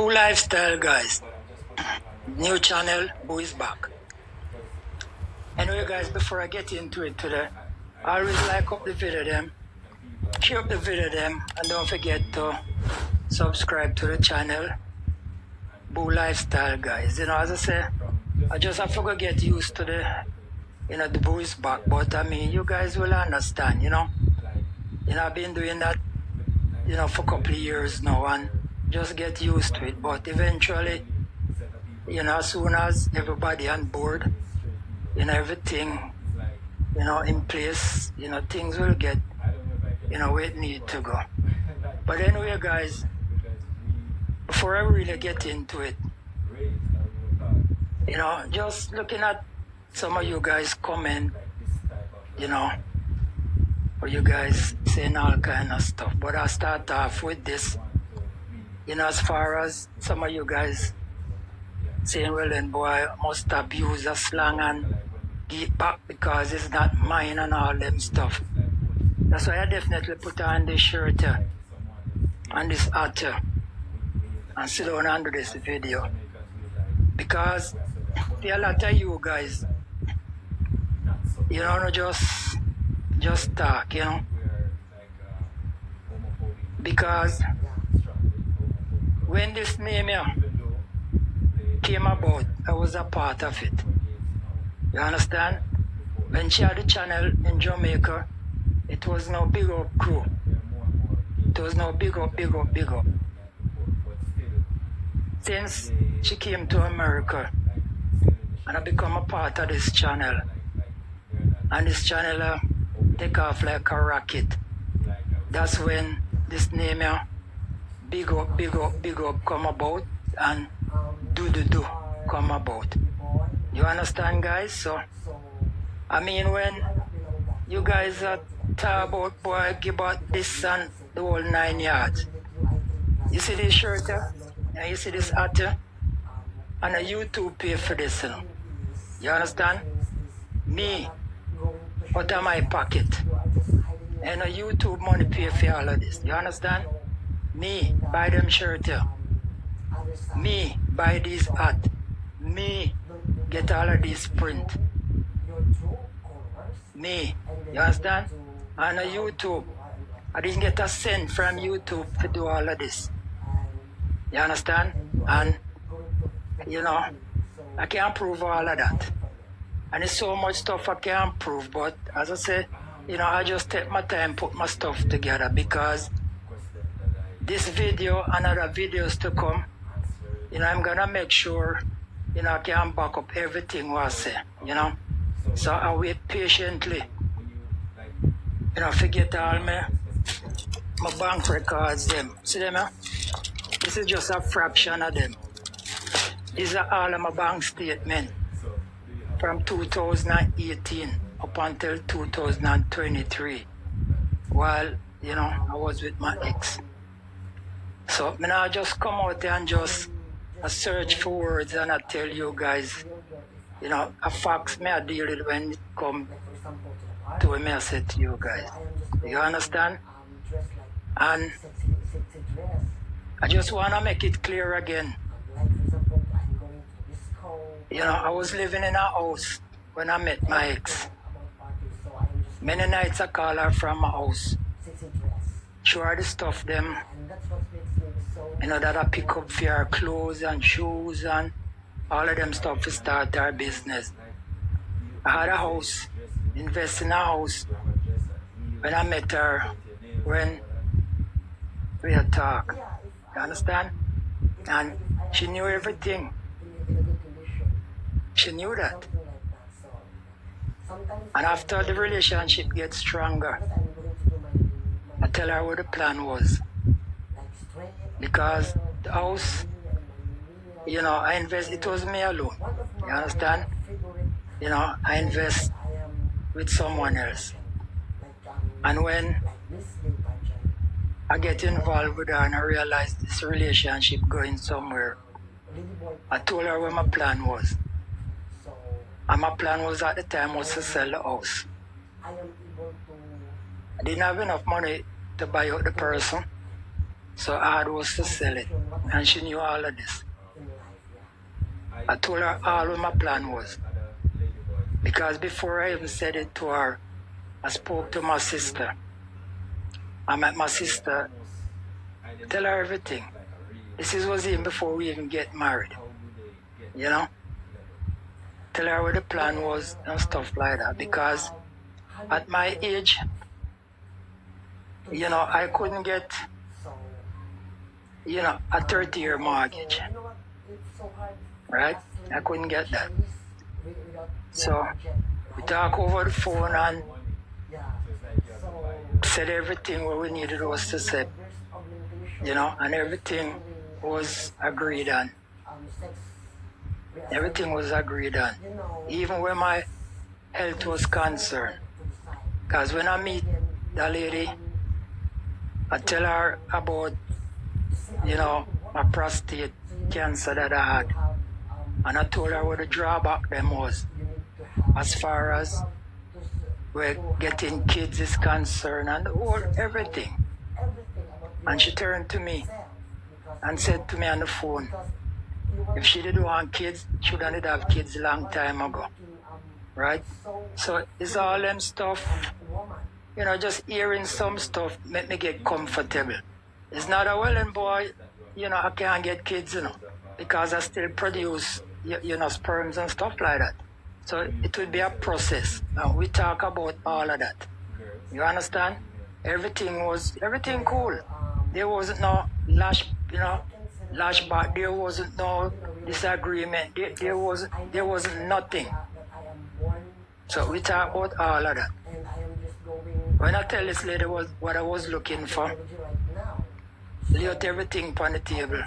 Boo Lifestyle, guys. New channel, Boo is back. Anyway, guys, before I get into it today, always like up the video them, share up the video them, and don't forget to subscribe to the channel, Boo Lifestyle, guys. As I say, I just have to get used to the Boo is back. But I mean, you guys will understand, I've been doing that, for a couple of years now, and just get used to it. But eventually, as soon as everybody on board, everything, in place, things will get, where it need to go. But anyway, guys, before I really get into it, just looking at some of you guys comment, or you guys saying all kind of stuff. But I'll start off with this, as far as some of you guys saying, well then boy, must abuse a slang and get back because it's not mine and all them stuff. That's why I definitely put on this shirt and this hat and sit down and do this video. Because there are a lot of you guys, not just talk, Because when this name here came about, I was a part of it. You understand? When she had the channel in Jamaica, it was no big up crew. It was no big up. Since she came to America, and I become a part of this channel, and this channel take off like a rocket. That's when this name here, big up come about, and do come about. You understand, guys? So, I mean, when you guys talk about, boy, give out this and the whole 9 yards. You see this shirt here? And you see this hat here? And a YouTube pay for this, You understand? Me, out of my pocket. And a YouTube money pay for all of this. You understand? Me, buy them shirt here. Me, buy this hat. Me, get all of this print. Me, you understand? And a YouTube, I didn't get a cent from YouTube to do all of this. You understand? And, I can't prove all of that. And there's so much stuff I can't prove, but as I say, I just take my time, put my stuff together because this video and other videos to come, I'm gonna make sure, I can back up everything what I say, So I wait patiently. Forget all my bank records them. See them, This is just a fraction of them. These are all of my bank statements from 2018 up until 2023 while, I was with my ex. So I just come out there and just search for words and I tell you guys, a facts I deal with when it come to a message to you guys. You understand? And I just want to make it clear again. I was living in a house when I met my ex. Many nights I call her from my house. Show her the stuff them, that I pick up for her clothes and shoes and all of them stuff to start our business. I had a house, invest in a house when I met her, when we had talk. You understand? And she knew everything. She knew that. And after the relationship gets stronger, I tell her what the plan was. Because the house, I invest, it was me alone. You understand? I invest with someone else. And when I get involved with her and I realize this relationship going somewhere, I told her what my plan was. And my plan was at the time was to sell the house. I didn't have enough money to buy out the person. So hard was to sell it. And she knew all of this. I told her all what my plan was. Because before I even said it to her, I spoke to my sister. I met my sister, tell her everything. This was even before we even get married. You know? Tell her what the plan was and stuff like that. Because at my age, you know, I couldn't get, you know, a 30-year mortgage. Right? I couldn't get that. So we talked over the phone and said everything what we needed was to say, you know, and everything was agreed on. Everything was agreed on, even when my health was concerned. Because when I meet the lady, I tell her about, you know, my prostate cancer that I had. And I told her what the drawback them was, as far as where getting kids is concerned and everything. And she turned to me and said to me on the phone, if she didn't want kids, she wouldn't have kids a long time ago. Right? So it's all them stuff, you know, just hearing some stuff make me get comfortable. It's not a well boy, you know, I can't get kids, you know, because I still produce, you know, sperms and stuff like that. So it will be a process. Now we talk about all of that. You understand? Everything cool. There wasn't no lash back. There wasn't no disagreement. There wasn't nothing. So we talk about all of that. When I tell this lady what I was looking for, lay out everything on the table.